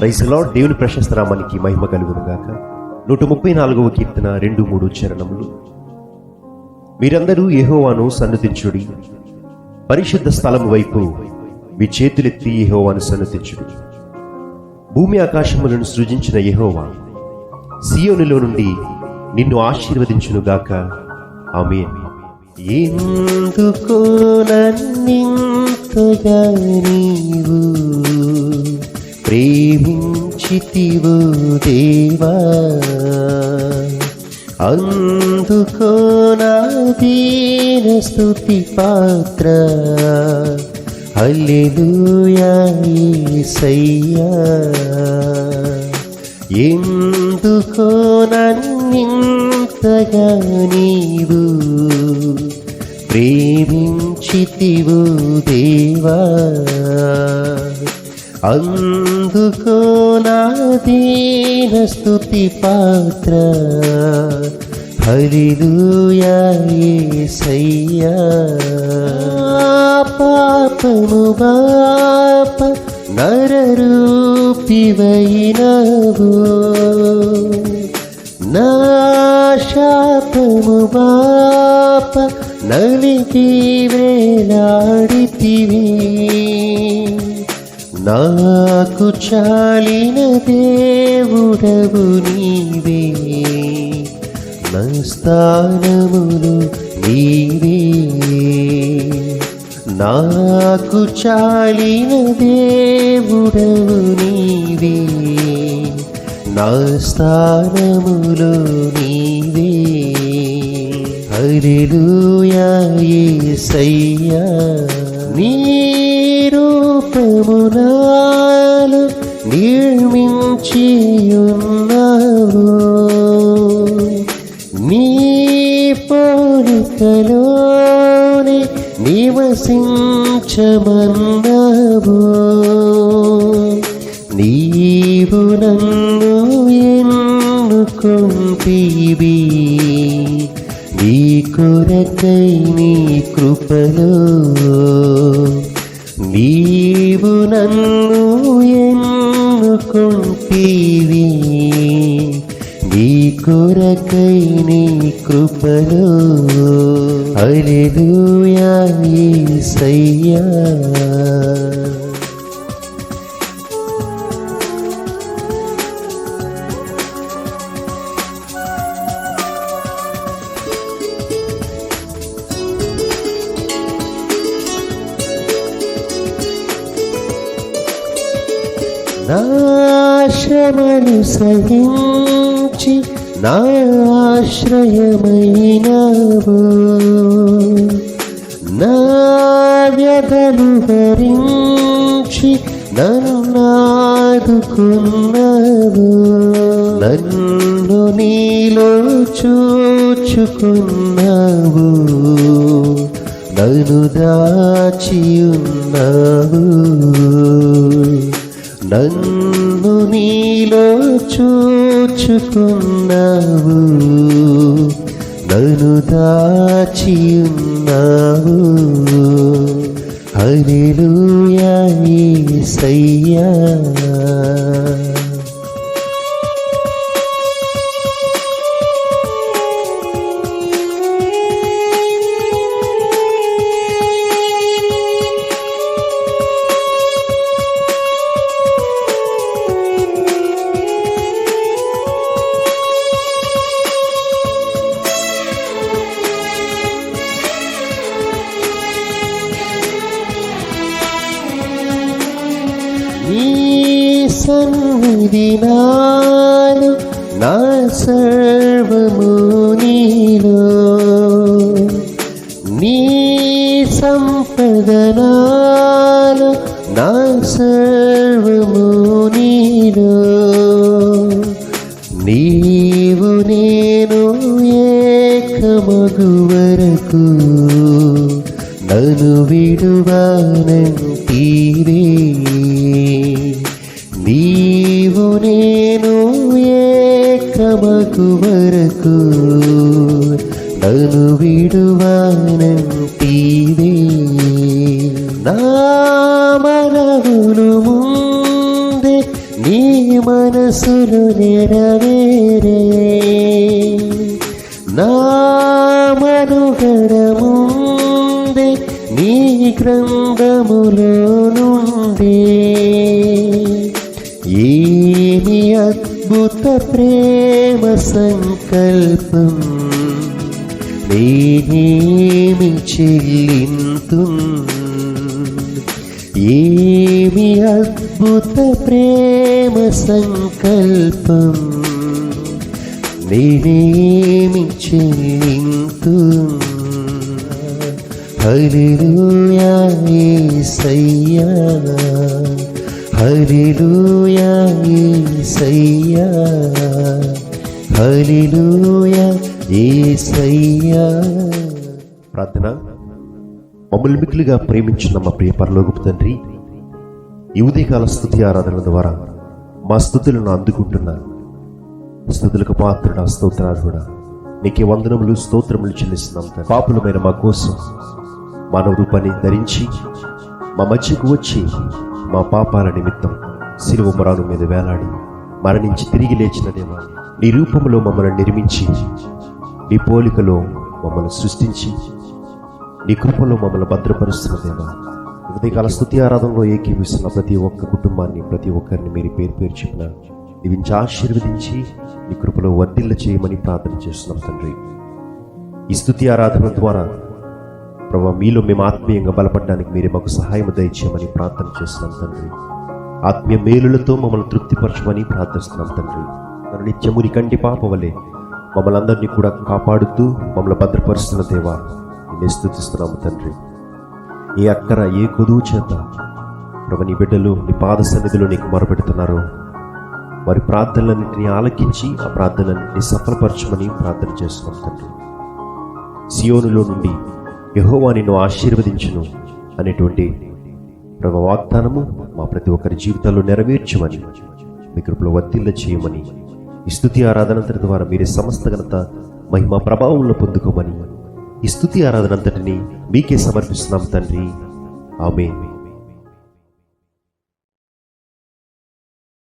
Praise the lord. దేవుని ప్రశస్త నామానికి మహిమ కలుగును గాక. 134వ కీర్తన 2-3 చరణములు. మీరందరూ యెహోవాను సన్నుతించుడి, పరిశుద్ధ స్థలము వైపు మీ చేతులెత్తి యెహోవాను సన్నుతించుడి. భూమి ఆకాశములను సృజించిన యెహోవా సియోనులో నుండి నిన్ను ఆశీర్వదించునుగాక. ఆమేన్. ఎందుకో నన్నింతగా నీవు ప్రేమించితివో దేవా, అందుకో నా దీన స్తుతి పాత్ర. హల్లెలూయా యేసయ్యా. ఎందుకో నన్నింతగా నీవు ప్రేమించితివో దేవా, అందుకో నా దీన స్తుతి పాత్ర. హల్లెలూయా యేసయ్యా. పాపము బాప నరరూపివైనవు, నా శాపము బాప నలిగి వేలాడితివి. నాకు చాలిన దేవుడవు నీవే, నా స్థానములు నీవే. నాకు చాలిన దేవుడవు నీవే, నా స్థానములు నీవే. హల్లెలూయా యేసయ్యా. నీ రూపము నాలో నిర్మించియున్నావు, నీ పోలికలోనే నివసించమన్నావు. నీవు నన్ను ఎన్నుకొంటివి, నీ కొరకై నీ కృపలో. నీవు నన్ను ఎన్నుకొంటివి, నీ కొరకై నీ కృపలో. హల్లెలూయా యేసయ్యా. నా శ్రమను సహించి నా ఆశ్రయమైనవు, నా వ్యధలు భరించి నన్నాదుకున్నావు. నన్ను నీలో చూచుకున్నావు, నన్ను దాచియున్నావు. నన్ను నీలో చూచుకున్నావు, నన్ను దాచియున్నావు. హల్లెలూయా యేసయ్యా. నీ సన్నిధి నాలో, నా సర్వము నీలో. నీ సంపద నాలో, నా సర్వము నీలో. నీవు నేను ఏకమగు వరకు నన్ను విడువనంటివే. నీవు నేను ఏకమగు వరకు నన్ను విడువనంటివే. నా మనవులు ముందే నీ మనసులు నెరవేరే నా మనుగడ ముందే నీ గ్రంథములో నుండి ఏమి అద్భుత ప్రేమ సంకల్పం నేనేమి చెల్లింతు ఏమి అద్భుత ప్రేమ సంకల్పం నేనేమి చెల్లింతు హల్లెలూయా యేసయ్యా హల్లెలూయా యేసయ్యా హల్లెలూయా యేసయ్యా. ప్రార్థన. మమ్మల్ని మిక్కిలిగా ప్రేమించిన మా ప్రియ పరలోకపు తండ్రి, ఈ ఉదయకాల స్తుతి ఆరాధన ద్వారా మా స్తుతులను అందుకుంటున్నాను. స్తుతులకు పాత్రుడా, స్తోత్రార్హుడా, నీకే వందనములు స్తోత్రములు చెల్లిస్తున్నాం. పాపులమైన మా కోసం మానవ రూపాన్ని ధరించి మా మధ్యకు వచ్చి మా పాపాల నిమిత్తం శిలువ మ్రాను మీద వేలాడి మరణించి తిరిగి లేచిన దేవా, నీ రూపంలో మమ్మల్ని నిర్మించి నీ పోలికలో మమ్మల్ని సృష్టించి నీ కృపలో మమ్మల్ని భద్రపరుస్తున్న దేవా, ఉదయకాల స్తుతి ఆరాధనలో ఏకీవిస్తున్న ప్రతి ఒక్క కుటుంబాన్ని, ప్రతి ఒక్కరిని మీరు పేరు పేరు చెప్పిన దీవించి ఆశీర్వదించి నీ కృపలో వర్ధిల్ల చేయమని ప్రార్థన చేస్తున్నాం తండ్రి. ఈ స్తుతి ఆరాధన ద్వారా ప్రభావ మీలో మేము ఆత్మీయంగా బలపడడానికి మీరే మాకు సహాయం దయచేయమని ప్రార్థన చేస్తున్నాం తండ్రి. ఆత్మీయ మేలులతో మమ్మల్ని తృప్తిపరచమని ప్రార్థిస్తున్నాం తండ్రి. మన నిత్యముని కంటి పాప వలె మమ్మల్ని అందరినీ కూడా కాపాడుతూ మమ్మల్ని భద్రపరుస్తున్న దేవా, నిన్నే స్తుతిస్తున్నాము తండ్రి. ఏ అక్కర ఏ కొదువు చేత ప్రభు నీ బిడ్డలు నీ పాద సన్నిధిలో నీకు మొరపెడుతున్నారో వారి ప్రార్థనలన్నింటినీ ఆలకించి ఆ ప్రార్థనలన్నింటినీ సఫలపరచమని ప్రార్థన చేస్తున్నాం తండ్రి. సియోనులో నుండి యెహోవా నిన్ను ఆశీర్వదించును అనేటువంటి ప్రభు వాగ్దానము మా ప్రతి ఒక్కరి జీవితాల్లో నెరవేర్చమని మీ కృపలో వర్ధిల్ల చేయమని ఈ స్తుతి ఆరాధన ద్వారా మీరే సమస్త ఘనత మహిమ ప్రభావంలో పొందుకోమని ఈ స్తుతి ఆరాధన అంతటిని మీకే సమర్పిస్తున్నాం తండ్రి. ఆమేన్.